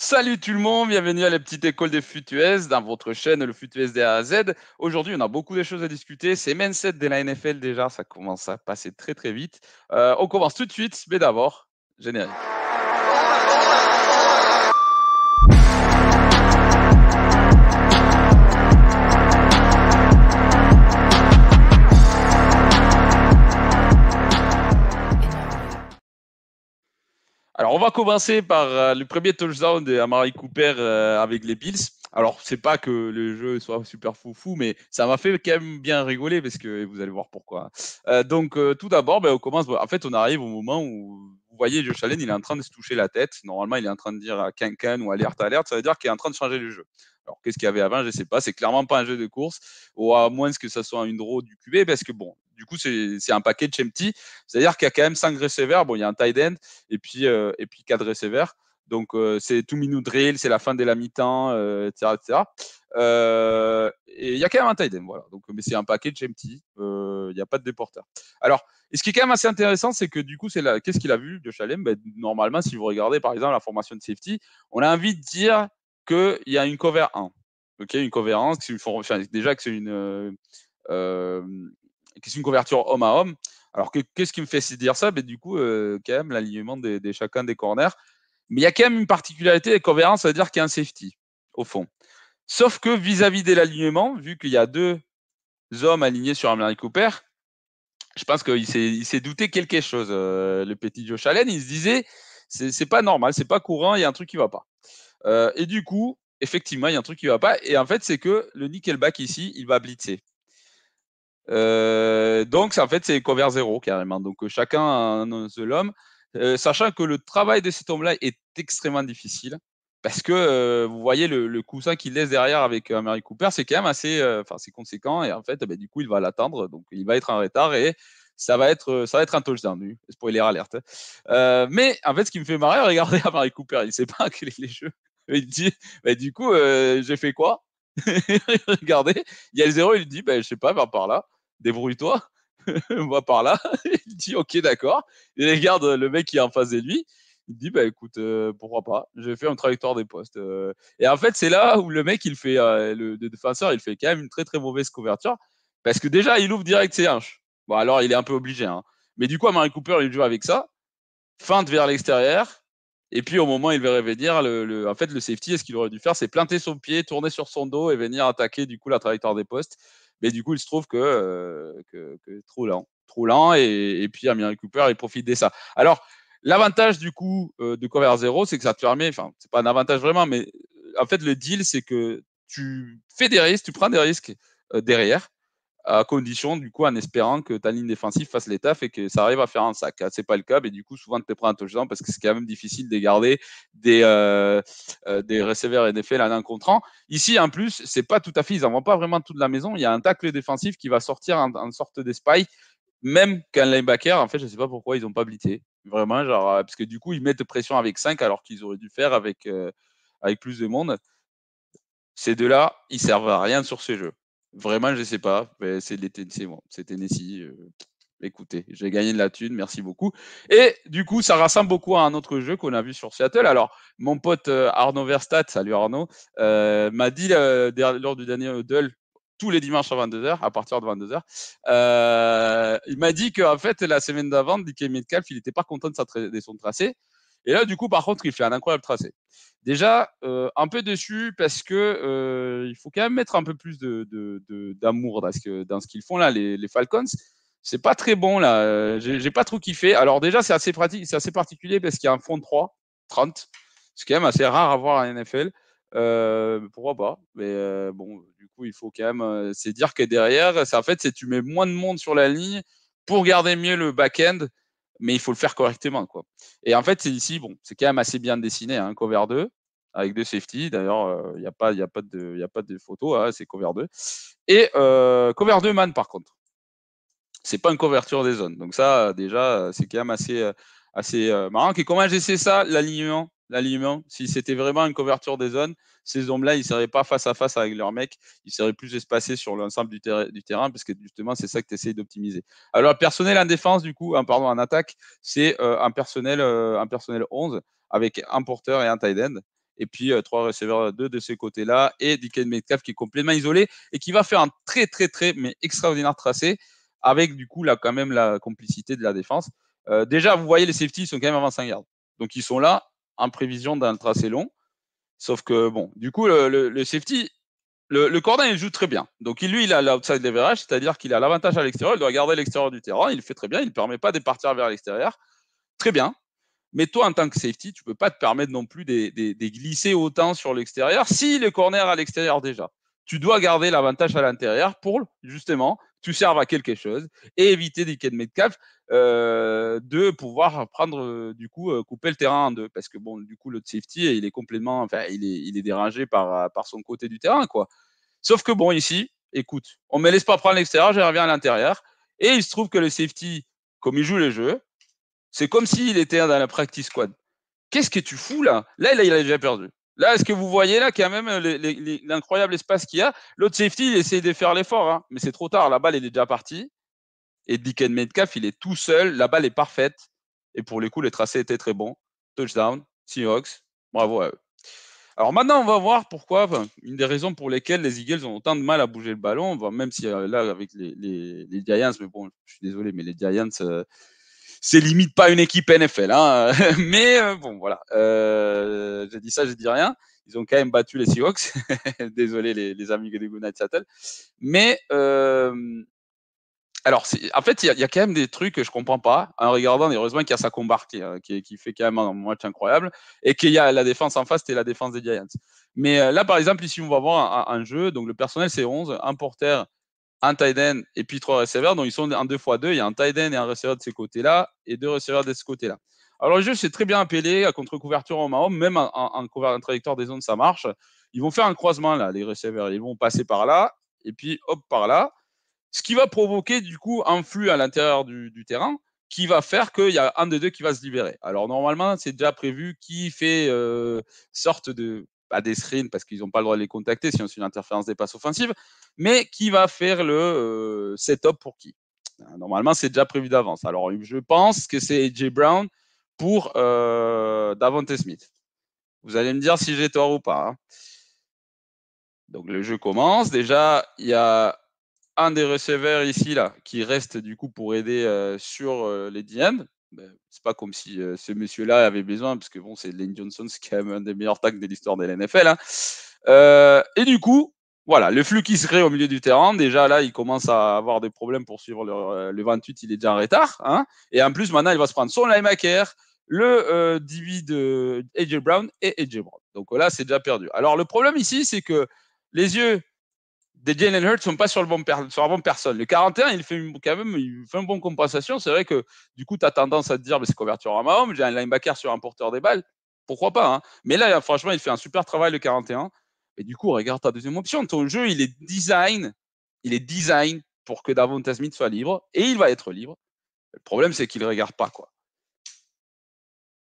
Salut tout le monde, bienvenue à la petite école des FUTUS dans votre chaîne le FUTUS de A à Z. Aujourd'hui, on a beaucoup de choses à discuter. C'est main set de la NFL déjà, ça commence à passer très très vite. On commence tout de suite, mais d'abord, générique. Alors, on va commencer par le premier touchdown d'Amari Cooper avec les Bills. Alors, c'est pas que le jeu soit super foufou, mais ça m'a fait quand même bien rigoler parce que vous allez voir pourquoi. Donc, tout d'abord, on commence. En fait, on arrive au moment où vous voyez Josh Allen, il est en train de se toucher la tête. Normalement, il est en train de dire can ou alerte alerte. Ça veut dire qu'il est en train de changer le jeu. Alors, qu'est-ce qu'il y avait avant? Je ne sais pas. C'est clairement pas un jeu de course, ou à moins que ça soit une draw du QB, parce que bon, du coup, c'est un package empty. C'est-à-dire qu'il y a quand même 5 receveurs. Bon, il y a un tight end et puis 4 receveurs. Donc, c'est tout minute drill, c'est la fin de la mi-temps, etc. etc. Et il y a quand même un tight end, voilà. Donc, mais c'est un package empty, il n'y a pas de déporteur. Alors, et ce qui est quand même assez intéressant, c'est que du coup, qu'est-ce qu'il a vu de Chalem? Normalement, si vous regardez par exemple la formation de safety, on a envie de dire qu'il y a une cover 1. Ok, une cover 1, déjà que c'est euh, une couverture homme à homme. Alors, qu'est-ce qui me fait dire ça? Du coup, quand même, l'alignement de chacun des corners. Mais il y a quand même une particularité avec Coverance, ça veut dire qu'il y a un safety, au fond. Sauf que vis-à-vis de l'alignement, vu qu'il y a deux hommes alignés sur Amari Cooper, je pense qu'il s'est douté quelque chose. Le petit Josh Allen, il se disait, c'est pas normal, c'est pas courant, il y a un truc qui va pas. Et du coup, effectivement, il y a un truc qui va pas. Et en fait, c'est que le nickelback ici, il va blitzer. Donc, en fait, c'est cover 0 carrément. Donc, chacun a un seul homme. Sachant que le travail de cet homme-là est extrêmement difficile. Parce que vous voyez le coussin qu'il laisse derrière avec Mary Cooper, c'est quand même assez conséquent. Et en fait, du coup, il va l'attendre. Donc, il va être en retard et ça va être un touchdown. Spoiler alerte. Mais en fait, ce qui me fait marrer, regardez à Mary Cooper, il ne sait pas quel est les jeux. Il dit, du coup, j'ai fait quoi? Regardez, il y a le 0, il dit, je sais pas, va par là, débrouille-toi, va par là. Il dit, ok, d'accord. Il regarde le mec qui est en face de lui. Il dit, écoute, pourquoi pas, j'ai fait un trajectoire des postes. Et en fait, c'est là où le mec, le défenseur, il fait quand même une très très mauvaise couverture. Parce que déjà, il ouvre direct ses hanches. Bon, alors, il est un peu obligé. Hein. Mais du coup, Amari Cooper, il joue avec ça, feinte vers l'extérieur. Et puis, au moment où il va revenir, en fait, le safety, ce qu'il aurait dû faire, c'est planter son pied, tourner sur son dos et venir attaquer, du coup, la trajectoire des postes. Mais du coup, il se trouve que trop lent. Trop lent. Et puis, Amir Cooper, il profite de ça. Alors, l'avantage, du coup, de Cover Zero, c'est que ça te permet, enfin, c'est pas un avantage vraiment, mais en fait, le deal, c'est que tu fais des risques, tu prends des risques derrière à condition, du coup, en espérant que ta ligne défensive fasse les tafs et que ça arrive à faire un sac. C'est pas le cas, mais du coup, souvent, tu te prends un touchdown parce que c'est quand même difficile de garder des receveurs NFL en un contre un. Ici, en plus, c'est pas tout à fait, ils n'en vont pas vraiment toute la maison. Il y a un tackle défensif qui va sortir en sorte de spy, même qu'un linebacker, en fait, je sais pas pourquoi ils n'ont pas blitté. Vraiment, genre, parce que du coup, ils mettent pression avec 5 alors qu'ils auraient dû faire avec plus de monde. Ces deux-là, ils servent à rien sur ce jeu. Vraiment, je sais pas. C'est bon, c'est Tennessee. Écoutez, j'ai gagné de la thune, merci beaucoup. Et du coup, ça ressemble beaucoup à un autre jeu qu'on a vu sur Seattle. Alors, mon pote Arnaud Verstadt, salut Arnaud, m'a dit lors du dernier huddle, tous les dimanches à 22h, à partir de 22h, il m'a dit qu'en fait, la semaine d'avant, DK Metcalf, il n'était pas content de son tracé. Et là, du coup, par contre, il fait un incroyable tracé. Déjà, un peu dessus parce que il faut quand même mettre un peu plus d'amour dans ce qu'ils font là, les Falcons. C'est pas très bon là. J'ai pas trop kiffé. Alors déjà, c'est assez pratique, c'est assez particulier parce qu'il y a un fond de 3, 30. C'est quand même assez rare à voir en NFL. Pourquoi pas? Mais bon, du coup, il faut quand même. C'est dire que derrière, en fait, c'est tu mets moins de monde sur la ligne pour garder mieux le back-end, mais il faut le faire correctement, quoi. Et en fait, c'est ici, bon, c'est quand même assez bien dessiné, hein, cover 2, avec deux safety. D'ailleurs, il n'y a, pas de photo, hein, c'est cover 2. Et cover 2 man, par contre. C'est pas une couverture des zones. Donc ça, déjà, c'est quand même assez marrant. Et comment j'ai sais ça, l'alignement, si c'était vraiment une couverture des zones, ces hommes-là, ils ne seraient pas face à face avec leur mec, ils seraient plus espacés sur l'ensemble du terrain, parce que justement, c'est ça que tu essayes d'optimiser. Alors, personnel en défense, du coup, pardon, en attaque, c'est un personnel 11 avec un porteur et un tight end. Et puis 3 receveurs, 2 de ce côté-là, et DK Metcalf qui est complètement isolé et qui va faire un très, très, très, mais extraordinaire tracé avec du coup là, quand même la complicité de la défense. Déjà, vous voyez, les safeties sont quand même à 25 yards. Donc ils sont là en prévision d'un tracé long. Sauf que bon, du coup, le safety, le corner, il joue très bien. Donc lui, il a l'outside leverage, c'est-à-dire qu'il a l'avantage à l'extérieur, il doit garder l'extérieur du terrain, il le fait très bien, il ne permet pas de partir vers l'extérieur. Très bien. Mais toi, en tant que safety, tu ne peux pas te permettre non plus de glisser autant sur l'extérieur si le corner à l'extérieur déjà. Tu dois garder l'avantage à l'intérieur pour, justement, tu serves à quelque chose et éviter des Metcalf de pouvoir prendre, du coup, couper le terrain en deux. Parce que, bon, du coup, le safety, il est complètement, enfin, il est dérangé par son côté du terrain, quoi. Sauf que, bon, ici, écoute, on ne me laisse pas prendre l'extérieur, je reviens à l'intérieur. Et il se trouve que le safety, comme il joue le jeu, c'est comme s'il était dans la practice squad. Qu'est-ce que tu fous là? Là, il a déjà perdu. Là, est-ce que vous voyez là qu'il y a même l'incroyable espace qu'il y a? L'autre safety, il essaie de faire l'effort, hein, mais c'est trop tard. La balle, elle est déjà partie. Et DK Metcalf, il est tout seul. La balle est parfaite. Et pour les coups, les tracés étaient très bons. Touchdown, Seahawks. Bravo à eux. Alors maintenant, on va voir pourquoi, enfin, une des raisons pour lesquelles les Eagles ont autant de mal à bouger le ballon, même si là, avec les Giants, mais bon, je suis désolé, mais les Giants, c'est limite pas une équipe NFL. Hein. Mais bon, voilà. J'ai dit ça, j'ai dit rien. Ils ont quand même battu les Seahawks. Désolé les amis de Good Night Seattle. Mais alors, en fait, il y a quand même des trucs que je comprends pas en regardant. Et heureusement qu'il y a Saquon Barkley qui fait quand même un match incroyable et qu'il y a la défense en face, c'était la défense des Giants. Mais là, par exemple, ici, on va voir un jeu. Donc, le personnel, c'est 11, un porteur, un tight end et puis 3 receveurs. Donc, ils sont en 2x2. Il y a un tight end et un receveur de ce côté-là et 2 receveurs de ce côté-là. Alors, le jeu, c'est très bien appelé à contre-couverture en homme, même en trajectoire des zones, ça marche. Ils vont faire un croisement, là, les receveurs. Ils vont passer par là et puis hop, par là. Ce qui va provoquer, du coup, un flux à l'intérieur du terrain qui va faire qu'il y a un des deux qui va se libérer. Alors, normalement, c'est déjà prévu qui fait sorte de des screens parce qu'ils n'ont pas le droit de les contacter sinon c'est une interférence des passes offensives, mais qui va faire le setup pour qui. Normalement, c'est déjà prévu d'avance. Alors, je pense que c'est AJ Brown pour Davante Smith. Vous allez me dire si j'ai tort ou pas. Hein. Donc, le jeu commence. Déjà, il y a un des receveurs ici là qui reste du coup pour aider sur les DN. Ben, c'est pas comme si ce monsieur-là avait besoin, parce que bon, c'est Lane Johnson, c'est quand même un des meilleurs tackles de l'histoire de l'NFL. Hein. Et du coup, voilà, le flux qui se crée au milieu du terrain, déjà là, il commence à avoir des problèmes pour suivre le 28, il est déjà en retard. Hein. Et en plus, maintenant, il va se prendre son linebacker, le DB de AJ Brown et AJ Brown. Donc là, c'est déjà perdu. Alors le problème ici, c'est que les yeux des Jalen Hurts sont pas sur la bonne personne. Le 41, il fait quand même il fait une bonne compensation. C'est vrai que du coup, tu as tendance à te dire, c'est couverture à Mahomes, j'ai un linebacker sur un porteur des balles. Pourquoi pas hein. Mais là, franchement, il fait un super travail, le 41. Et du coup, regarde ta deuxième option. Ton jeu, il est design pour que Davante Smith soit libre. Et il va être libre. Le problème, c'est qu'il ne regarde pas. Quoi.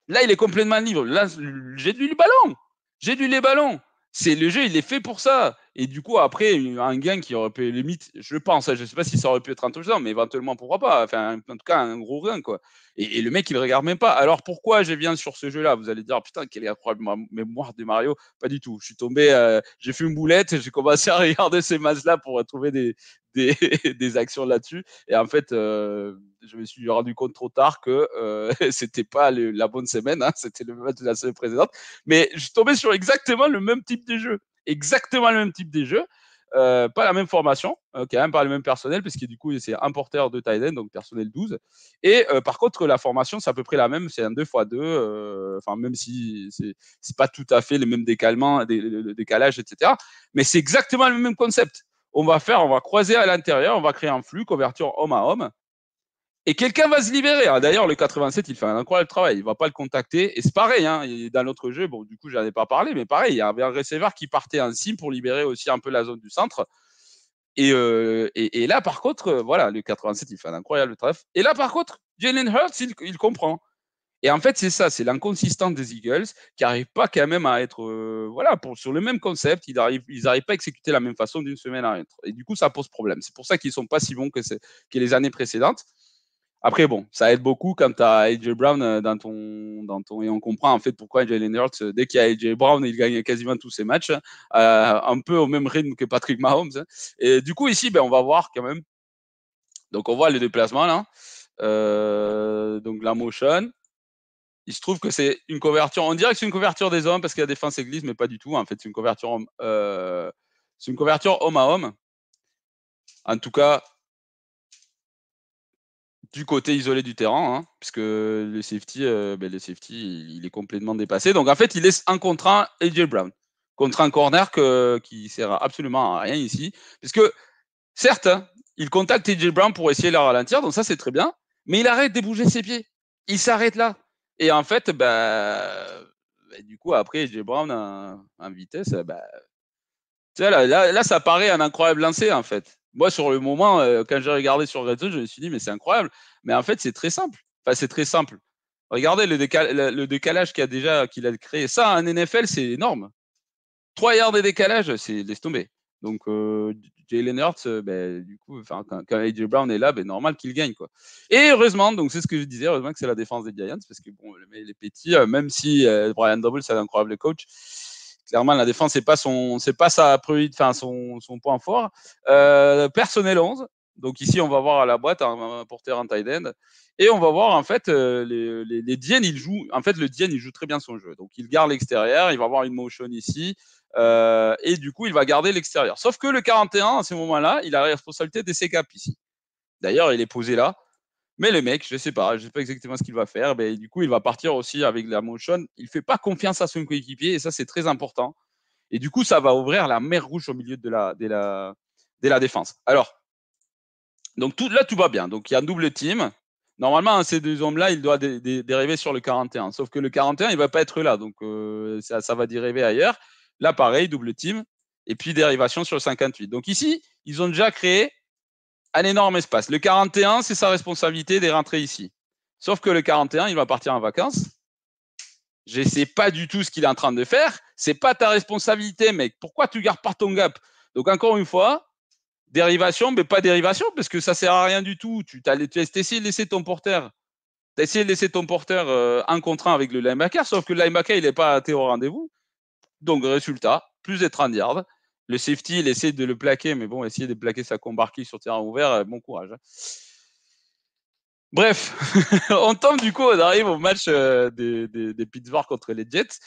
Là, il est complètement libre. Là, j'ai du ballon. J'ai du les ballons. C'est le jeu, il est fait pour ça. Et du coup, après, un gain qui aurait pu limite, je pense, je ne sais pas si ça aurait pu être un touchdown, mais éventuellement, pourquoi pas. Enfin, en tout cas, un gros gain, quoi. Et le mec, il ne regarde même pas. Alors, pourquoi je viens sur ce jeu-là? Vous allez dire, putain, quelle incroyable mémoire de Mario. Pas du tout. Je suis tombé, j'ai fait une boulette, j'ai commencé à regarder ces matchs-là pour trouver des, des actions là-dessus. Et en fait, je me suis rendu compte trop tard que c'était pas la bonne semaine, hein, c'était le match de la semaine précédente. Mais je suis tombé sur exactement le même type de jeu. Exactement le même type de jeu. Pas la même formation, quand même pas le même personnel, parce que du coup, c'est un porteur de tight end, donc personnel 12. Et par contre, la formation, c'est à peu près la même, c'est un 2x2, enfin, même si c'est pas tout à fait les mêmes décalages, etc. Mais c'est exactement le même concept. On va croiser à l'intérieur, on va créer un flux, couverture homme à homme. Et quelqu'un va se libérer. Ah, d'ailleurs, le 87, il fait un incroyable travail. Il ne va pas le contacter. Et c'est pareil, hein, dans l'autre jeu, bon, du coup, je n'en ai pas parlé, mais pareil, il y avait un receveur qui partait en sim pour libérer aussi un peu la zone du centre. Et là, par contre, voilà, le 87, il fait un incroyable travail. Et là, par contre, Jalen Hurts, il comprend. Et en fait, c'est ça, c'est l'inconsistance des Eagles qui n'arrive pas quand même à être, sur le même concept, ils n'arrivent pas à exécuter la même façon d'une semaine à l'autre. Et du coup, ça pose problème. C'est pour ça qu'ils ne sont pas si bons que les années précédentes. Après, bon, ça aide beaucoup quand tu as AJ Brown et on comprend en fait pourquoi Jalen Hurts, dès qu'il y a AJ Brown, il gagne quasiment tous ses matchs, un peu au même rythme que Patrick Mahomes. Et du coup, ici, ben, on va voir quand même. Donc, on voit les déplacements là. Donc, la motion. Il se trouve que c'est une couverture. On dirait que c'est une couverture des hommes parce qu'il y a défense et glisse, mais pas du tout. En fait, c'est une couverture, homme à homme. En tout cas, du côté isolé du terrain, hein, puisque le safety, il est complètement dépassé. Donc en fait, il laisse un contre un AJ Brown contre un corner qui sert absolument à rien ici, puisque certes, hein, il contacte AJ Brown pour essayer de le ralentir, donc ça c'est très bien, mais il arrête de bouger ses pieds. Il s'arrête là. Et en fait, du coup, après AJ Brown en vitesse, tu sais, là, ça paraît un incroyable lancer, en fait. Moi, sur le moment, quand j'ai regardé sur Red Zone, je me suis dit, mais c'est incroyable. Mais en fait, c'est très simple. Enfin, c'est très simple. Regardez le décalage qu'il a créé. Ça, en NFL, c'est énorme. 3 yards de décalage, c'est laisse tomber. Donc, Jalen Hurts, du coup, quand AJ Brown est là, normal qu'il gagne, quoi. Et heureusement, donc c'est ce que je disais, heureusement que c'est la défense des Giants, parce que bon, les petits, même si Brian Double, c'est un incroyable coach, clairement, la défense, c'est pas son point fort. Personnel 11. Donc ici, on va voir à la boîte un porteur en tight end. Et on va voir, en fait, les Dien, il joue. En fait, le Dien, il joue très bien son jeu. Donc, il garde l'extérieur. Il va avoir une motion ici. Et du coup, il va garder l'extérieur. Sauf que le 41, à ce moment-là, il a la responsabilité des C-cap ici. D'ailleurs, il est posé là. Mais le mec, je sais pas exactement ce qu'il va faire. Mais du coup, il va partir aussi avec la motion. Il fait pas confiance à son coéquipier et ça, c'est très important. Et du coup, ça va ouvrir la mer rouge au milieu de la défense. Alors, donc là, tout va bien. Donc, il y a un double team. Normalement, ces deux hommes-là, il doit dériver sur le 41. Sauf que le 41, il ne va pas être là. Donc, ça va dériver ailleurs. Là, pareil, double team. Et puis, dérivation sur le 58. Donc, ici, ils ont déjà créé un énorme espace. Le 41, c'est sa responsabilité de rentrer ici. Sauf que le 41, il va partir en vacances. Je ne sais pas du tout ce qu'il est en train de faire. C'est pas ta responsabilité, mec. Pourquoi tu gardes pas ton gap? Donc, encore une fois, dérivation, mais pas dérivation, parce que ça sert à rien du tout. Tu as essayé de laisser ton porteur. Tu as essayé de laisser ton porteur un contre un avec le linebacker, sauf que le linebacker, il n'est pas à au rendez-vous. Donc, résultat, plus de 30 yards. Le safety, il essaie de le plaquer, mais bon, essayer de plaquer sa combarquille sur terrain ouvert, bon courage. Bref, on tombe du coup, on arrive au match des Pittsburgh contre les Jets.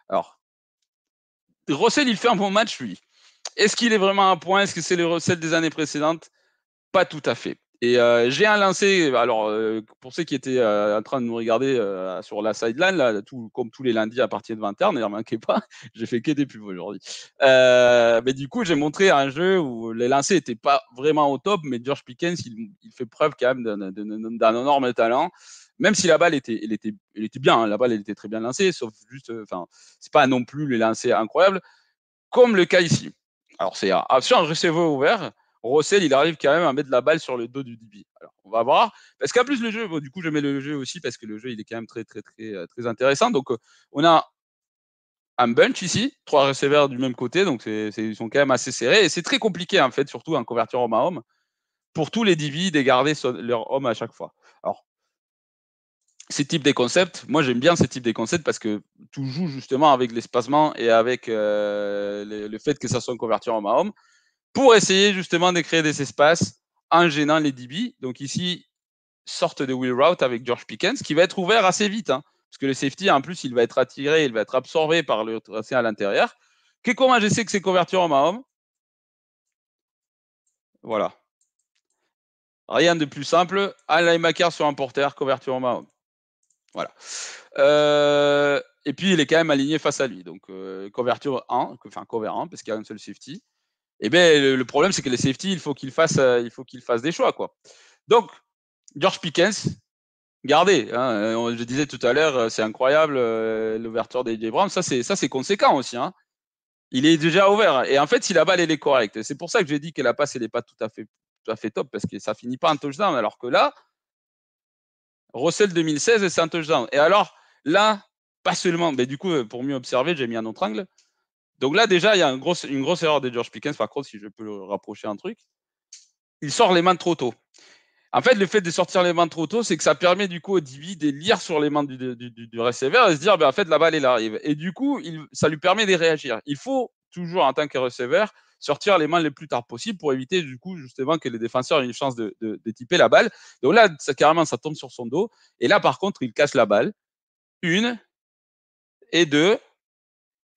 Alors, Russell, il fait un bon match, lui. Est-ce qu'il est vraiment à point? Est-ce que c'est le Russell des années précédentes? Pas tout à fait. Et j'ai un lancé, alors pour ceux qui étaient en train de nous regarder sur la sideline, là, comme tous les lundis à partir de 20h, ne remarquez pas, j'ai fait que des pubs aujourd'hui. Mais du coup, j'ai montré un jeu où les lancers n'étaient pas vraiment au top, mais George Pickens, il fait preuve quand même d'un énorme talent. Même si la balle était bien, hein, la balle elle était très bien lancée, sauf juste, c'est pas non plus les lancers incroyables, comme le cas ici. Alors, c'est sur un receveur ouvert, Russell, il arrive quand même à mettre la balle sur le dos du DB. Alors, on va voir. Parce qu'en plus, le jeu, du coup, je mets le jeu aussi parce que le jeu, il est quand même très, très, très, très intéressant. Donc, on a un bunch ici, 3 receveurs du même côté. Donc, ils sont quand même assez serrés. Et c'est très compliqué, en fait, surtout en couverture homme à homme, pour tous les DB de garder leur homme à chaque fois. Alors, ces types de concepts, moi j'aime bien ces types de concepts parce que tu joues justement avec l'espacement et avec le fait que ça soit une couverture homme à homme pour essayer justement de créer des espaces en gênant les DB. Donc ici, sorte de wheel route avec George Pickens qui va être ouvert assez vite, hein, parce que le safety, en plus, il va être attiré, il va être absorbé par le tracé à l'intérieur. Comment je sais que c'est couverture homme à homme? Voilà. Rien de plus simple. Un linebacker sur un porteur, couverture homme à homme. Voilà. Et puis, il est quand même aligné face à lui. Donc, couverture 1, enfin cover 1, parce qu'il y a un seul safety. Et bien, le problème, c'est que les safety, il faut qu'ils fassent des choix, quoi. Donc, George Pickens, gardez. Hein, je disais tout à l'heure, c'est incroyable l'ouverture d'AJ Brown. Ça, c'est conséquent aussi. Hein. Il est déjà ouvert. Et en fait, si la balle elle est correcte, c'est pour ça que j'ai dit que la passe elle n'est pas tout à fait top parce que ça finit pas en touchdown. Alors que là, Russell 2016 et c'est un touchdown. Et alors là, pas seulement. Mais du coup, pour mieux observer, j'ai mis un autre angle. Donc là, déjà, il y a une grosse erreur de George Pickens. Par contre, si je peux le rapprocher un truc, il sort les mains trop tôt. En fait, le fait de sortir les mains trop tôt, c'est que ça permet du coup au DB de lire sur les mains du receveur et se dire, ben, en fait, la balle, elle arrive. Et du coup, ça lui permet de réagir. Il faut toujours, en tant que receveur, sortir les mains le plus tard possible pour éviter, du coup, justement, que les défenseurs aient une chance de typer la balle. Donc là, carrément, ça tombe sur son dos. Et là, par contre, il cache la balle. Une, et deux,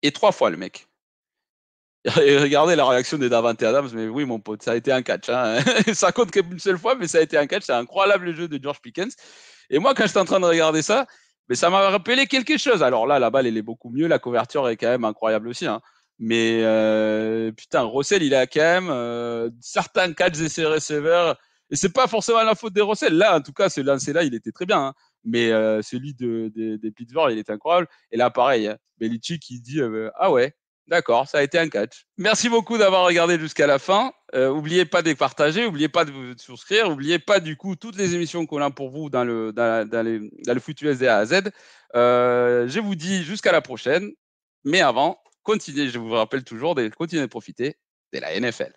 et trois fois, le mec. Et regardez la réaction de Davante Adams, mais oui, mon pote, ça a été un catch. Hein. Ça compte qu'une seule fois, mais ça a été un catch. C'est incroyable le jeu de George Pickens. Et moi, quand j'étais en train de regarder ça, mais ça m'a rappelé quelque chose. Alors là, la balle, elle est beaucoup mieux. La couverture est quand même incroyable aussi. Hein. Mais putain, Russell, il a quand même certains catchs et ses receveurs. Et c'est pas forcément la faute des Russell. Là, en tout cas, ce lancer-là, il était très bien. Hein. Mais celui des Pittsburgh, il était incroyable. Et là, pareil, hein, Belichick, il dit ah ouais, d'accord, ça a été un catch. Merci beaucoup d'avoir regardé jusqu'à la fin. N'oubliez pas de partager, n'oubliez pas de vous souscrire, n'oubliez pas du coup toutes les émissions qu'on a pour vous dans le foot USD A à Z. Je vous dis jusqu'à la prochaine. Mais avant, continuez, je vous rappelle toujours de continuer de profiter de la NFL.